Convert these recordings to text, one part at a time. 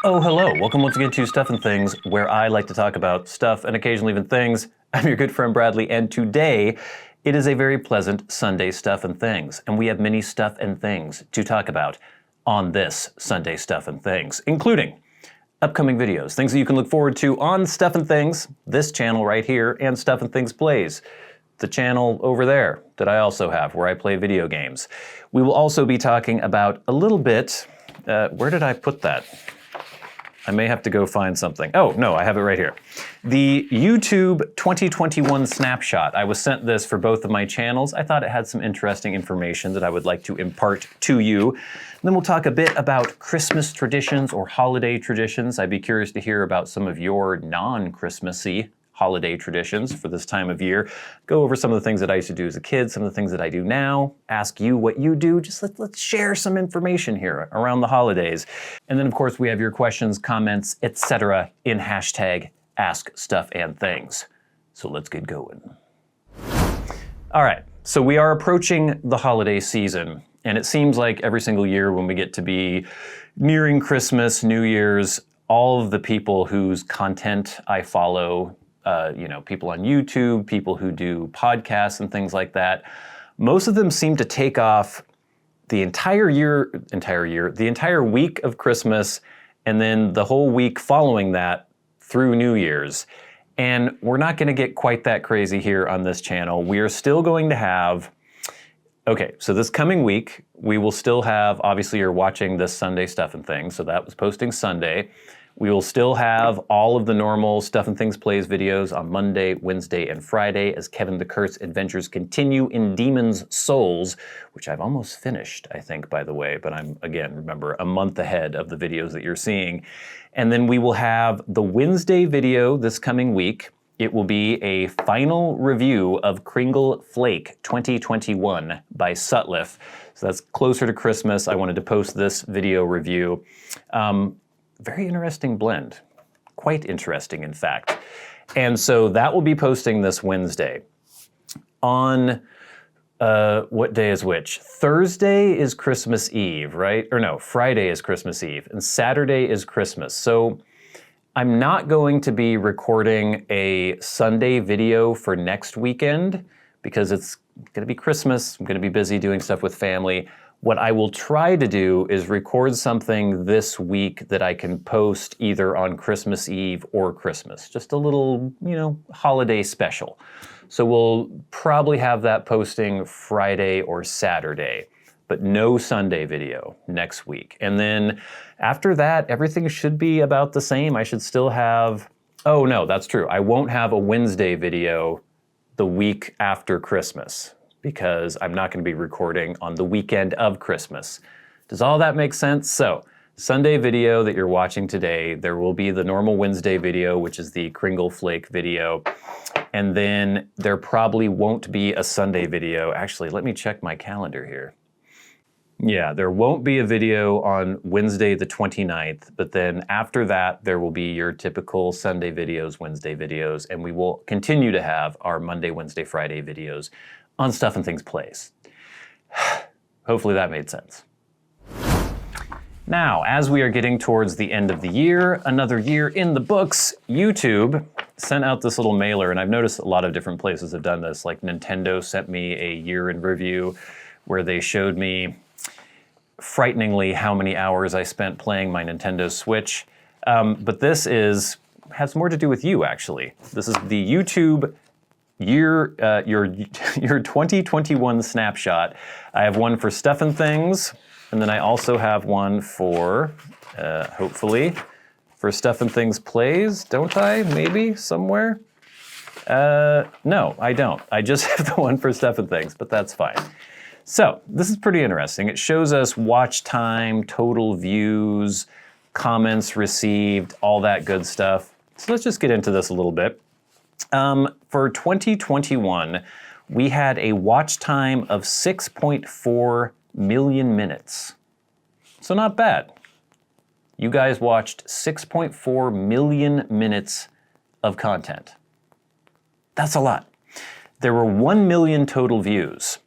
Oh, hello. Welcome once again to Stuff and Things, where I like to talk about stuff and occasionally even things. I'm your good friend Bradley, and today it is a very pleasant Sunday Stuff and Things, and we have many stuff and things to talk about on this Sunday Stuff and Things, including upcoming videos, things that you can look forward to on Stuff and Things, this channel right here, and Stuff and Things Plays, the channel over there that I also have, where I play video games. We will also be talking about a little bit, where did I put that? I may have to go find something. Oh, no, I have it right here. The YouTube 2021 snapshot. I was sent this for both of my channels. I thought it had some interesting information that I would like to impart to you. And then we'll talk a bit about Christmas traditions or holiday traditions. I'd be curious to hear about some of your non-Christmassy holiday traditions for this time of year. Go over some of the things that I used to do as a kid, some of the things that I do now, ask you what you do. Just let's share some information here around the holidays. And then of course we have your questions, comments, etc. in hashtag askstuffandthings. So let's get going. All right, so we are approaching the holiday season, and it seems like every single year when we get to be nearing Christmas, New Year's, all of the people whose content I follow, people on YouTube, people who do podcasts and things like that, most of them seem to take off the entire week of Christmas, and then the whole week following that through New Year's. And we're not going to get quite that crazy here on this channel. We are still going to have, okay, so this coming week, we will still have, obviously you're watching this Sunday Stuff and Things, so that was posting Sunday. We will still have all of the normal Stuff and Things Plays videos on Monday, Wednesday, and Friday as Kevin the Kurt's adventures continue in Demon's Souls, which I've almost finished, I think, by the way, but I'm, again, remember, a month ahead of the videos that you're seeing. And then we will have the Wednesday video this coming week. It will be a final review of Cringle, Flake 2021 by Sutliff. So that's closer to Christmas. I wanted to post this video review. Very interesting blend. Quite interesting, in fact. And so that will be posting this Wednesday. On, what day is which? Thursday is Christmas Eve, right? Or no, Friday is Christmas Eve, and Saturday is Christmas. So I'm not going to be recording a Sunday video for next weekend because it's gonna be Christmas. I'm gonna be busy doing stuff with family. What I will try to do is record something this week that I can post either on Christmas Eve or Christmas. Just a little, holiday special. So we'll probably have that posting Friday or Saturday, but no Sunday video next week. And then after that, everything should be about the same. I should still have, oh no, that's true. I won't have a Wednesday video the week after Christmas, because I'm not going to be recording on the weekend of Christmas. Does all that make sense? So, Sunday video that you're watching today, there will be the normal Wednesday video, which is the Cringle Flake video, and then there probably won't be a Sunday video. Actually, let me check my calendar here. Yeah, there won't be a video on Wednesday the 29th, but then after that, there will be your typical Sunday videos, Wednesday videos, and we will continue to have our Monday, Wednesday, Friday videos on Stuff and Things Plays. Hopefully that made sense. Now, as we are getting towards the end of the year, another year in the books, YouTube sent out this little mailer, and I've noticed a lot of different places have done this. Like Nintendo sent me a year in review where they showed me frighteningly how many hours I spent playing my Nintendo Switch. But this has more to do with you, actually. This is the YouTube your 2021 snapshot. I have one for Stuff and Things, and then I also have one for, hopefully, for Stuff and Things Plays, don't I? Maybe, somewhere? No, I don't. I just have the one for Stuff and Things, but that's fine. So, this is pretty interesting. It shows us watch time, total views, comments received, all that good stuff. So let's just get into this a little bit. For 2021, we had a watch time of 6.4 million minutes. So not bad. You guys watched 6.4 million minutes of content. That's a lot. There were 1 million total views.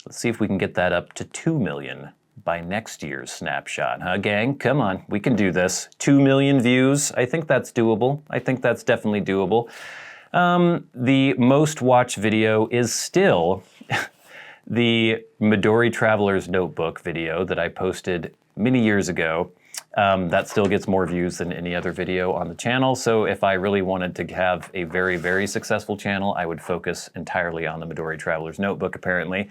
Let's see if we can get that up to 2 million by next year's snapshot. Huh, gang? Come on, we can do this. 2 million views. I think that's doable. I think that's definitely doable. The most watched video is still the Midori Traveler's Notebook video that I posted many years ago. That still gets more views than any other video on the channel. So if I really wanted to have a very, very successful channel, I would focus entirely on the Midori Traveler's Notebook, apparently.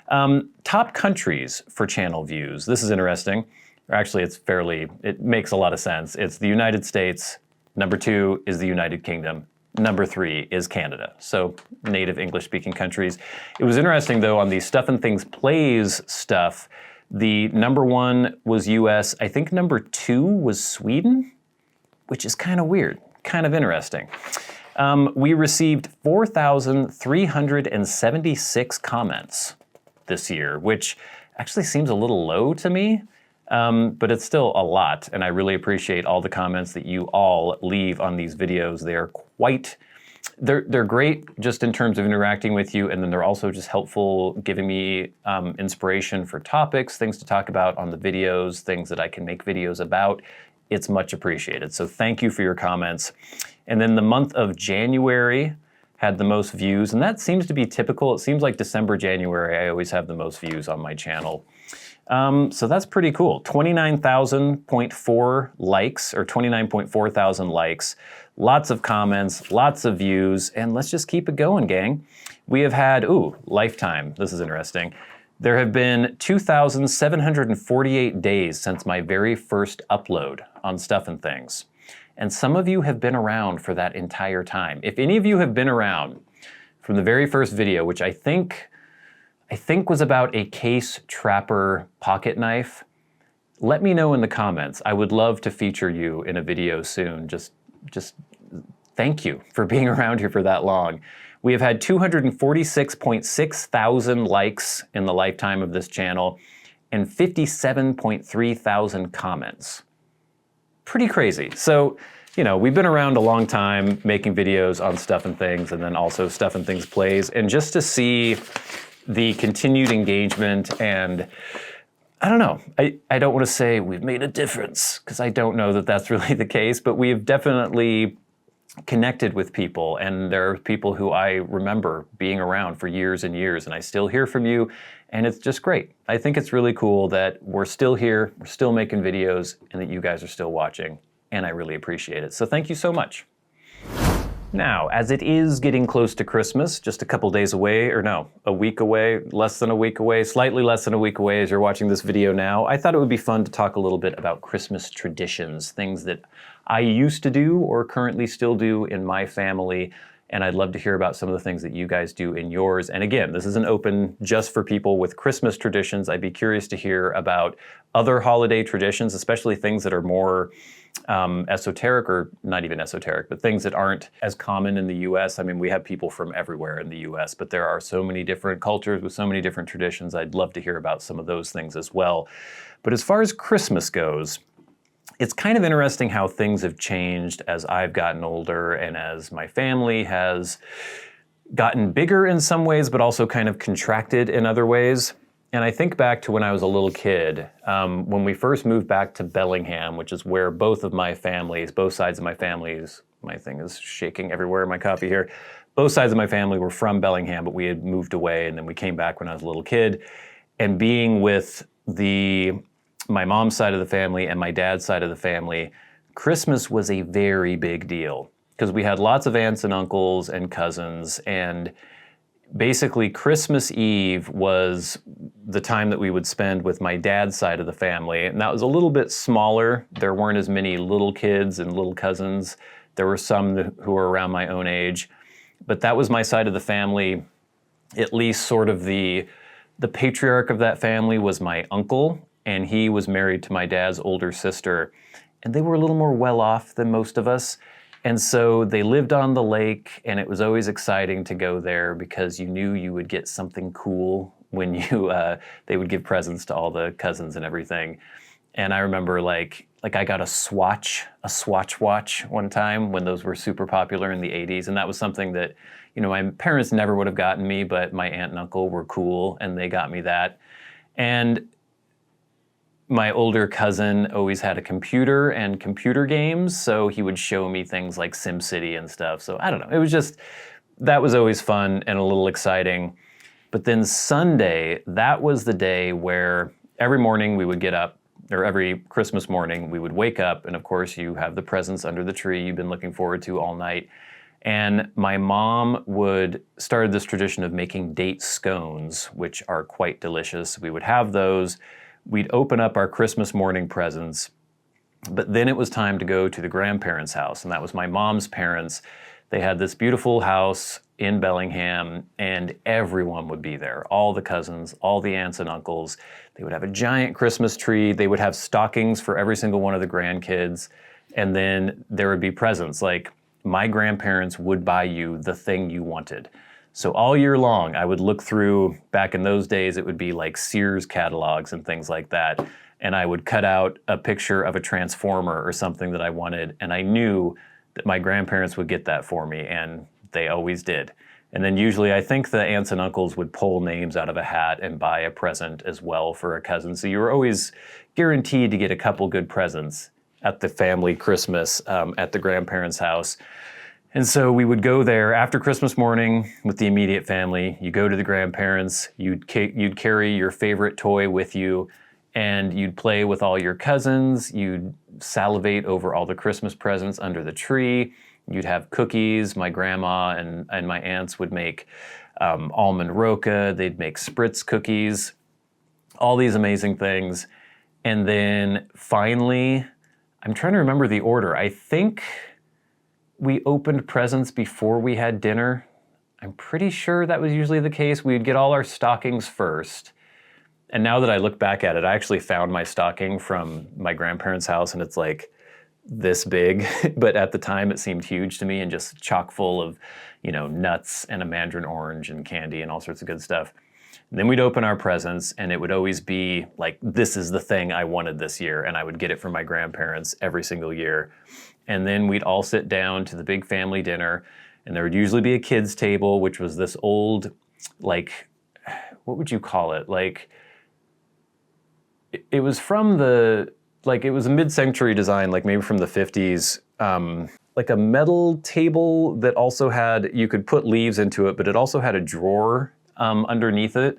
Top countries for channel views. This is interesting. Or actually, it makes a lot of sense. It's the United States. Number 2 is the United Kingdom. Number 3 is Canada. So native English-speaking countries. It was interesting, though, on the Stuff and Things Plays stuff, the number 1 was US. I think number 2 was Sweden, which is kind of weird, kind of interesting. We received 4,376 comments this year, which actually seems a little low to me, but it's still a lot, and I really appreciate all the comments that you all leave on these videos. They're great just in terms of interacting with you, and then they're also just helpful, giving me inspiration for topics, things to talk about on the videos, things that I can make videos about. It's much appreciated. So thank you for your comments. And then the month of January had the most views, and that seems to be typical. It seems like December, January, I always have the most views on my channel. So that's pretty cool. 29,000.4 likes, or 29.4 thousand likes. Lots of comments, lots of views, and let's just keep it going, gang. We have had, lifetime, this is interesting. There have been 2,748 days since my very first upload on Stuff and Things. And some of you have been around for that entire time. If any of you have been around from the very first video, which I think was about a case trapper pocket knife, let me know in the comments. I would love to feature you in a video soon. Just thank you for being around here for that long. We have had 246.6 thousand likes in the lifetime of this channel and 57.3 thousand comments. Pretty crazy. So, we've been around a long time making videos on Stuff and Things, and then also Stuff and Things Plays, and just to see the continued engagement, and I don't know, I don't want to say we've made a difference, because I don't know that that's really the case, but we have definitely connected with people, and there are people who I remember being around for years and years, and I still hear from you, and it's just great. I think it's really cool that we're still here, we're still making videos, and that you guys are still watching, and I really appreciate it. So thank you so much. Now, as it is getting close to Christmas, just a couple days away, or no, a week away, less than a week away, slightly less than a week away as you're watching this video now, I thought it would be fun to talk a little bit about Christmas traditions, things that I used to do or currently still do in my family, and I'd love to hear about some of the things that you guys do in yours. And again, this isn't open just for people with Christmas traditions. I'd be curious to hear about other holiday traditions, especially things that are more esoteric, or not even esoteric, but things that aren't as common in the US. I mean, we have people from everywhere in the US, but there are so many different cultures with so many different traditions. I'd love to hear about some of those things as well. But as far as Christmas goes, it's kind of interesting how things have changed as I've gotten older and as my family has gotten bigger in some ways, but also kind of contracted in other ways. And I think back to when I was a little kid, when we first moved back to Bellingham, which is where both sides of my families, my thing is shaking everywhere in my copy here, both sides of my family were from Bellingham, but we had moved away, and then we came back when I was a little kid. And being with my mom's side of the family and my dad's side of the family, Christmas was a very big deal because we had lots of aunts and uncles and cousins, and basically Christmas Eve was the time that we would spend with my dad's side of the family, and that was a little bit smaller. There weren't as many little kids and little cousins. There were some who were around my own age, but that was my side of the family. At least sort of the patriarch of that family was my uncle, and he was married to my dad's older sister, and they were a little more well-off than most of us. And so they lived on the lake, and it was always exciting to go there because you knew you would get something cool when they would give presents to all the cousins and everything. And I remember like I got a Swatch watch one time when those were super popular in the 80s, and that was something that, my parents never would have gotten me, but my aunt and uncle were cool, and they got me that. And my older cousin always had a computer and computer games, so he would show me things like SimCity and stuff. So I don't know, it was just, that was always fun and a little exciting. But then Sunday, that was the day where every morning we would get up, or every Christmas morning we would wake up, and of course you have the presents under the tree you've been looking forward to all night. And my mom would start this tradition of making date scones, which are quite delicious. We would have those. We'd open up our Christmas morning presents, but then it was time to go to the grandparents' house, and that was my mom's parents. They had this beautiful house in Bellingham, and everyone would be there. All the cousins, all the aunts and uncles. They would have a giant Christmas tree. They would have stockings for every single one of the grandkids, and then there would be presents. Like, my grandparents would buy you the thing you wanted. So all year long, I would look through, back in those days, it would be like Sears catalogs and things like that. And I would cut out a picture of a transformer or something that I wanted. And I knew that my grandparents would get that for me, and they always did. And then usually I think the aunts and uncles would pull names out of a hat and buy a present as well for a cousin. So you were always guaranteed to get a couple good presents at the family Christmas at the grandparents' house. And so we would go there after Christmas morning with the immediate family. You go to the grandparents, you'd carry your favorite toy with you, and you'd play with all your cousins. You'd salivate over all the Christmas presents under the tree. You'd have cookies. My grandma and my aunts would make almond roca. They'd make spritz cookies, all these amazing things. And then finally, I'm trying to remember the order. I think we opened presents before we had dinner. I'm pretty sure that was usually the case. We'd get all our stockings first. And now that I look back at it, I actually found my stocking from my grandparents' house, and it's like this big. But at the time, it seemed huge to me and just chock full of, nuts and a mandarin orange and candy and all sorts of good stuff. And then we'd open our presents, and it would always be like, this is the thing I wanted this year. And I would get it from my grandparents every single year. And then we'd all sit down to the big family dinner, and there would usually be a kids' table, which was this old, like, what would you call it? Like, it was from it was a mid-century design, like maybe from the 50s, like a metal table that also had, you could put leaves into it, but it also had a drawer underneath it.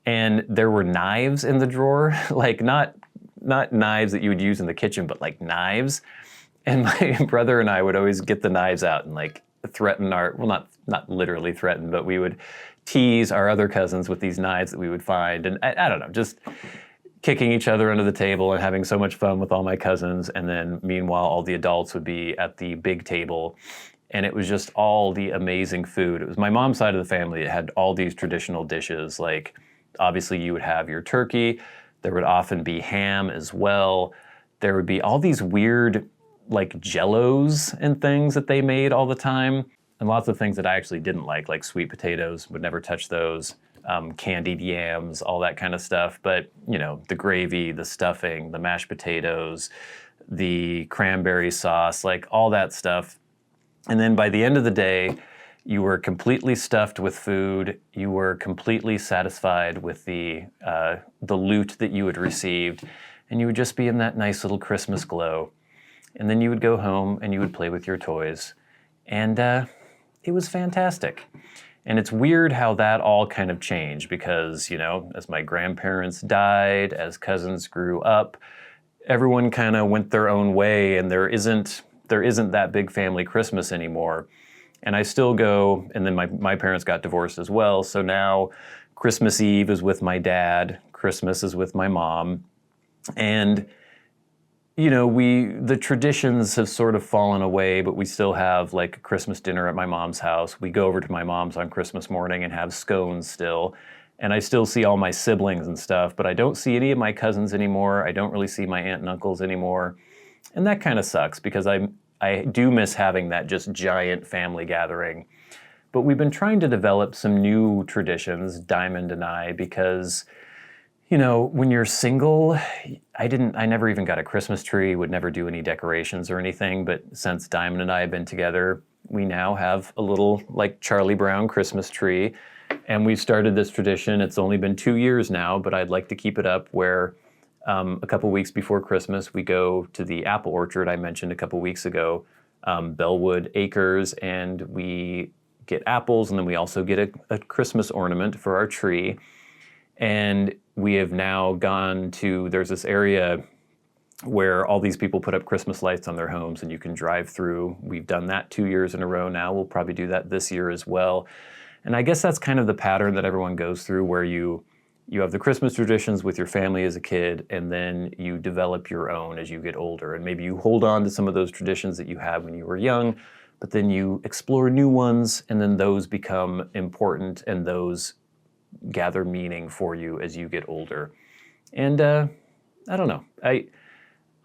And there were knives in the drawer, like not knives that you would use in the kitchen, but like knives. And my brother and I would always get the knives out and like threaten not literally threaten, but we would tease our other cousins with these knives that we would find. And I don't know, just kicking each other under the table and having so much fun with all my cousins. And then meanwhile, all the adults would be at the big table. And it was just all the amazing food. It was my mom's side of the family. It had all these traditional dishes. Like, obviously you would have your turkey. There would often be ham as well. There would be all these weird like jellos and things that they made all the time. And lots of things that I actually didn't like sweet potatoes, would never touch those. Candied yams, all that kind of stuff. But, the gravy, the stuffing, the mashed potatoes, the cranberry sauce, like all that stuff. And then by the end of the day, you were completely stuffed with food. You were completely satisfied with the loot that you had received. And you would just be in that nice little Christmas glow. And then you would go home and you would play with your toys. And it was fantastic. And it's weird how that all kind of changed because, as my grandparents died, as cousins grew up, everyone kind of went their own way, and there isn't that big family Christmas anymore. And I still go, and then my parents got divorced as well, so now Christmas Eve is with my dad, Christmas is with my mom, and the traditions have sort of fallen away, but we still have like a Christmas dinner at my mom's house. We go over to my mom's on Christmas morning and have scones still. And I still see all my siblings and stuff, but I don't see any of my cousins anymore. I don't really see my aunt and uncles anymore. And that kind of sucks because I do miss having that just giant family gathering. But we've been trying to develop some new traditions, Diamond and I, because when you're single, I never even got a Christmas tree, would never do any decorations or anything, but since Diamond and I have been together, we now have a little like Charlie Brown Christmas tree, and we've started this tradition. It's only been 2 years now, but I'd like to keep it up where A couple weeks before Christmas, we go to the apple orchard I mentioned a couple weeks ago, Bellwood Acres, and we get apples, and then we also get a Christmas ornament for our tree. And we have now gone to, there's this area where all these people put up Christmas lights on their homes and you can drive through. We've done that 2 years in a row now. We'll probably do that this year as well. And I guess that's kind of the pattern that everyone goes through, where you have the Christmas traditions with your family as a kid, and then you develop your own as you get older. And maybe you hold on to some of those traditions that you had when you were young, but then you explore new ones, and then those become important, and those gather meaning for you as you get older. And I don't know.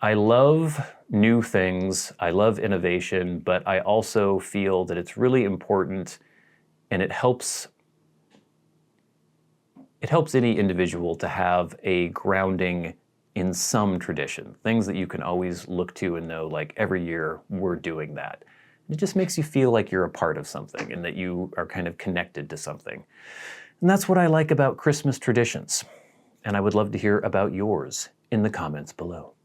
I love new things. I love innovation, but I also feel that it's really important, and it helps any individual to have a grounding in some tradition, things that you can always look to and know, like, every year we're doing that. It just makes you feel like you're a part of something and that you are kind of connected to something. And that's what I like about Christmas traditions. And I would love to hear about yours in the comments below.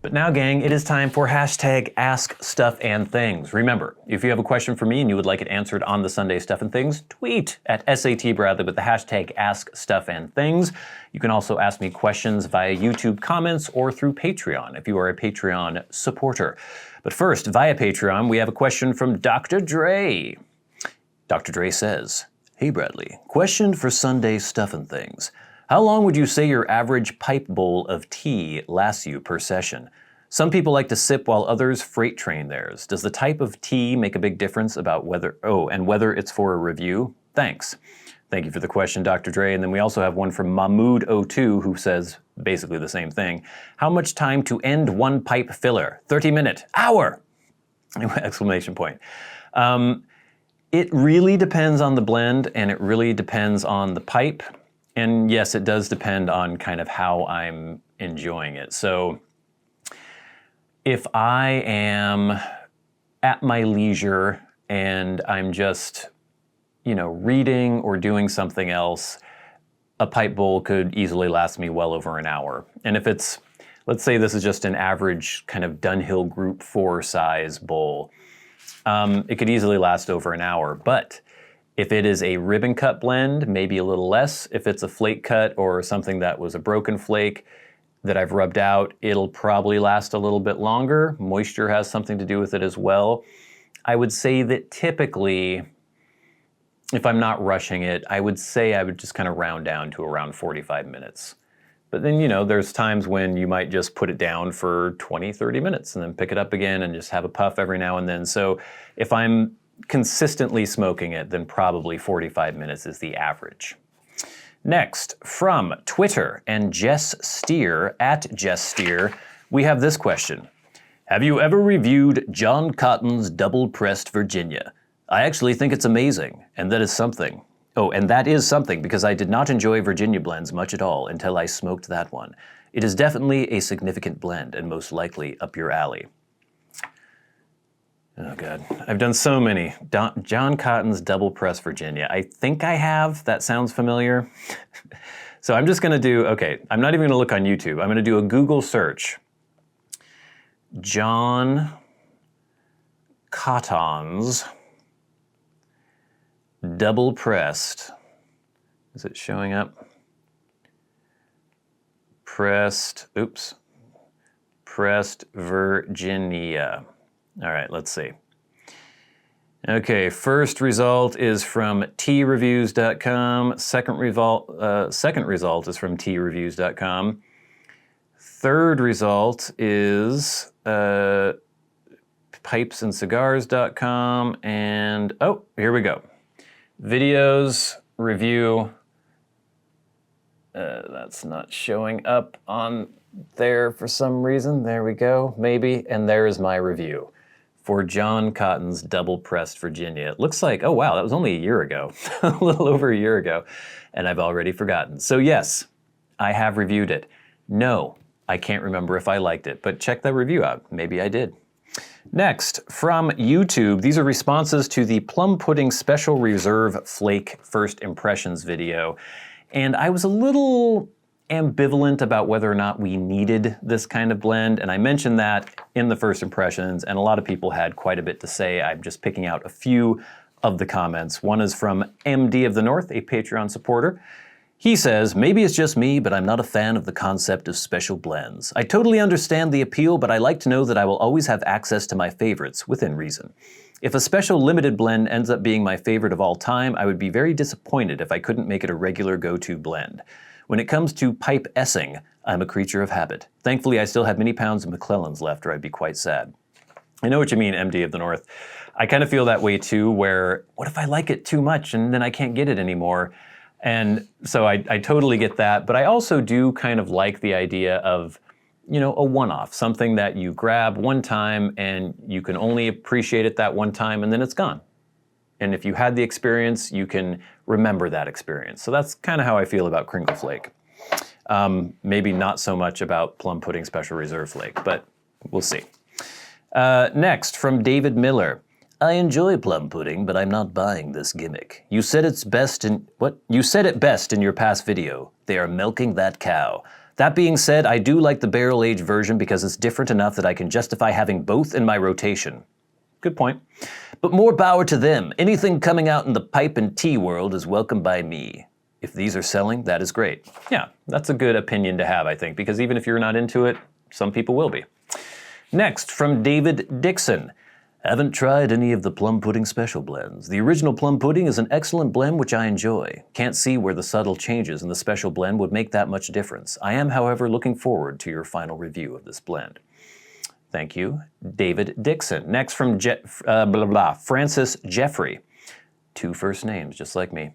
But now, gang, it is time for hashtag #AskStuffandThings. Remember, if you have a question for me and you would like it answered on the Sunday Stuff and Things, tweet at SAT Bradley with the hashtag #AskStuffandThings. You can also ask me questions via YouTube comments or through Patreon if you are a Patreon supporter. But first, via Patreon, we have a question from Dr. Dre. Dr. Dre says, "Hey Bradley, question for Sunday Stuff and Things. How long would you say your average pipe bowl of tea lasts you per session? Some people like to sip while others freight train theirs. Does the type of tea make a big difference about whether it's for a review? Thanks." Thank you for the question, Dr. Dre. And then we also have one from Mahmood02 who says basically the same thing. How much time to end one pipe filler? 30 minute, hour! Exclamation point. It really depends on the blend, and it really depends on the pipe. And yes, it does depend on kind of how I'm enjoying it. So if I am at my leisure and I'm just, reading or doing something else, a pipe bowl could easily last me well over an hour. And if it's, let's say this is just an average kind of Dunhill Group 4 size bowl, it could easily last over an hour. But if it is a ribbon cut blend, maybe a little less. If it's a flake cut or something that was a broken flake that I've rubbed out, it'll probably last a little bit longer. Moisture has something to do with it as well. I would say that typically, if I'm not rushing it, I would say I would just kind of round down to around 45 minutes. But then, there's times when you might just put it down for 20, 30 minutes and then pick it up again and just have a puff every now and then. So if I'm consistently smoking it, then probably 45 minutes is the average. Next, from Twitter and Jess Steer, at Jess Steer, we have this question. Have you ever reviewed John Cotton's Double Pressed Virginia? I actually think it's amazing, and that is something. Oh, and that is something because I did not enjoy Virginia blends much at all until I smoked that one. It is definitely a significant blend and most likely up your alley. Oh God, I've done so many. John Cotton's Double Press Virginia. I think I have. That sounds familiar. So I'm just gonna do, I'm not even gonna look on YouTube. I'm gonna do a Google search. John Cotton's Double Pressed. Is it showing up? Pressed Virginia. All right, let's see. Okay, first result is from teareviews.com. Second result is from teareviews.com. Third result is pipesandcigars.com. And, here we go. Videos, review. That's not showing up on there for some reason. There we go, maybe. And there is my review for John Cotton's Double Pressed Virginia. It looks like, oh wow, that was only a year ago, a little over a year ago, and I've already forgotten. So yes, I have reviewed it. No, I can't remember if I liked it, but check that review out. Maybe I did. Next, from YouTube, these are responses to the Plum Pudding Special Reserve Flake First Impressions video. And I was a little ambivalent about whether or not we needed this kind of blend, and I mentioned that in the first impressions, and a lot of people had quite a bit to say. I'm just picking out a few of the comments. One is from MDoftheNorth, a Patreon supporter. He says, maybe it's just me, but I'm not a fan of the concept of special blends. I totally understand the appeal, but I like to know that I will always have access to my favorites, within reason. If a special limited blend ends up being my favorite of all time, I would be very disappointed if I couldn't make it a regular go-to blend. When it comes to pipe essing, I'm a creature of habit. Thankfully, I still have many pounds of McClellan's left, or I'd be quite sad. I know what you mean, MDoftheNorth. I kind of feel that way too, where what if I like it too much and then I can't get it anymore? And so I totally get that, but I also do kind of like the idea of, you know, a one-off, something that you grab one time and you can only appreciate it that one time and then it's gone. And if you had the experience, you can remember that experience. So that's kind of how I feel about Cringle Flake. Maybe not so much about Plum Pudding Special Reserve Flake, but we'll see. Next, from David Miller. I enjoy plum pudding, but I'm not buying this gimmick. You said it best in your past video. They are milking that cow. That being said, I do like the barrel-aged version because it's different enough that I can justify having both in my rotation. Good point. But more power to them. Anything coming out in the pipe and tea world is welcome by me. If these are selling, that is great. Yeah, that's a good opinion to have, I think, because even if you're not into it, some people will be. Next, from David Dixon. Haven't tried any of the plum pudding special blends. The original plum pudding is an excellent blend which I enjoy. Can't see where the subtle changes in the special blend would make that much difference. I am, however, looking forward to your final review of this blend. Thank you, David Dixon. Next from Francis Jeffrey. 2 first names, just like me.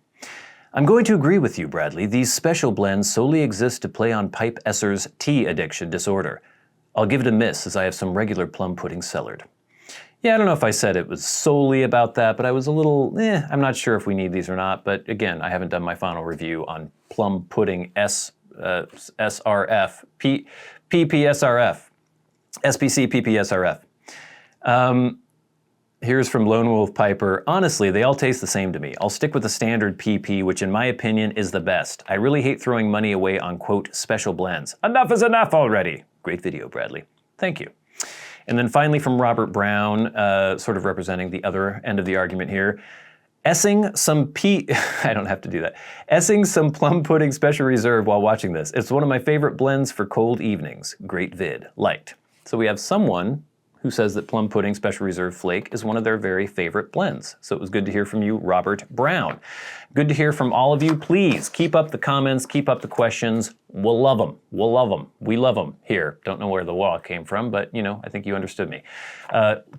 I'm going to agree with you, Bradley. These special blends solely exist to play on pipe esser's tea addiction disorder. I'll give it a miss as I have some regular plum pudding cellared. Yeah, I don't know if I said it was solely about that, but I was a little, I'm not sure if we need these or not. But again, I haven't done my final review on Plum Pudding SRF, PPSRF, SPC PPSRF. Here's from Lone Wolf Piper. Honestly, they all taste the same to me. I'll stick with the standard PP, which in my opinion is the best. I really hate throwing money away on, quote, special blends. Enough is enough already. Great video, Bradley. Thank you. And then finally from Robert Brown, sort of representing the other end of the argument here. Essing some I don't have to do that. Essing some Plum Pudding Special Reserve while watching this. It's one of my favorite blends for cold evenings. Great vid. Liked. So we have someone who says that Plum Pudding Special Reserve Flake is one of their very favorite blends. So it was good to hear from you, Robert Brown. Good to hear from all of you. Please keep up the comments, keep up the questions. We'll love them. We'll love them. We love them here. Don't know where the wall came from, but you know, I think you understood me.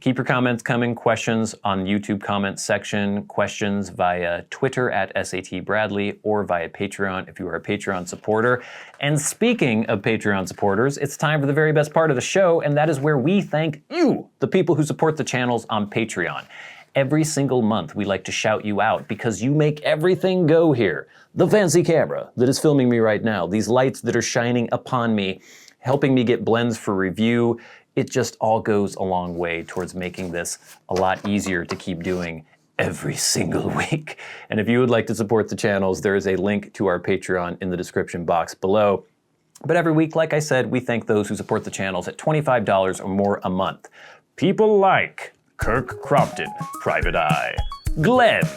Keep your comments coming, questions on YouTube comments section, questions via Twitter at SATBradley or via Patreon if you are a Patreon supporter. And speaking of Patreon supporters, it's time for the very best part of the show, and that is where we thank you, the people who support the channels on Patreon. Every single month, we like to shout you out because you make everything go here. The fancy camera that is filming me right now, these lights that are shining upon me, helping me get blends for review, it just all goes a long way towards making this a lot easier to keep doing every single week. And if you would like to support the channels, there is a link to our Patreon in the description box below. But every week, like I said, we thank those who support the channels at $25 or more a month. People like Kirk Crompton, Private Eye, Glenn,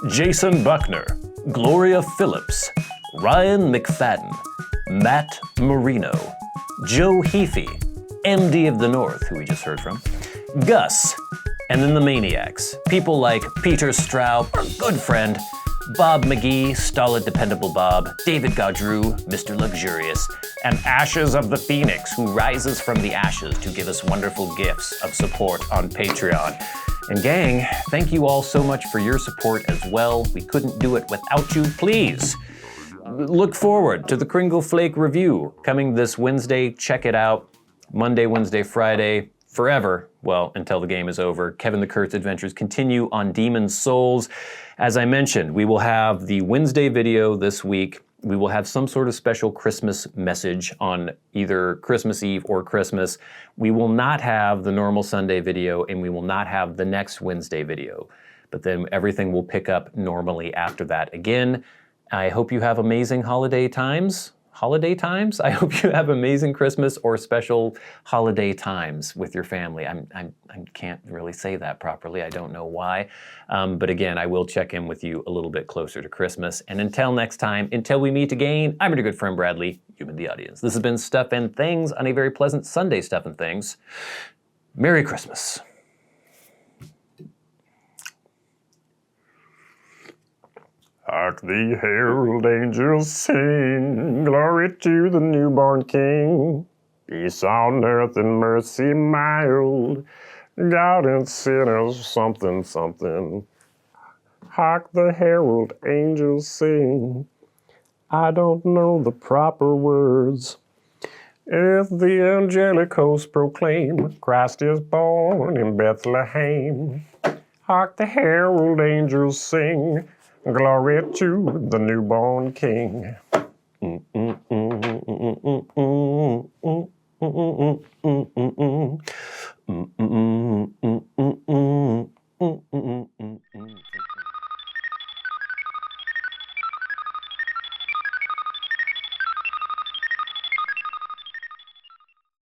Jason Buckner, Gloria Phillips, Ryan McFadin, Matt Marino, Joe Heafy, MDoftheNorth, who we just heard from, Gus, and then the Maniacs. People like Peter Straub, our good friend, Bob Magee, Stolid Dependable Bob, David Gaudreau, Mr. Luxurious, and Ashes of the Phoenix, who rises from the ashes to give us wonderful gifts of support on Patreon. And gang, thank you all so much for your support as well. We couldn't do it without you. Please look forward to the Cringle Flake review coming this Wednesday. Check it out. Monday, Wednesday, Friday, forever. Well, until the game is over. Kevin the Kurt's adventures continue on Demon's Souls. As I mentioned, we will have the Wednesday video this week. We will have some sort of special Christmas message on either Christmas Eve or Christmas. We will not have the normal Sunday video, and we will not have the next Wednesday video. But then everything will pick up normally after that again. I hope you have amazing holiday times, holiday times. I hope you have amazing Christmas or special holiday times with your family. I can't really say that properly. I don't know why. But again, I will check in with you a little bit closer to Christmas. And until next time, until we meet again, I'm your good friend Bradley, you in the audience. This has been Stuff and Things on a very pleasant Sunday, Stuff and Things. Merry Christmas. Hark the herald angels sing, glory to the newborn King. Peace on earth and mercy mild, God and sinners something, something. Hark the herald angels sing. I don't know the proper words. If the angelic host proclaim, Christ is born in Bethlehem. Hark the herald angels sing, glory to the newborn King.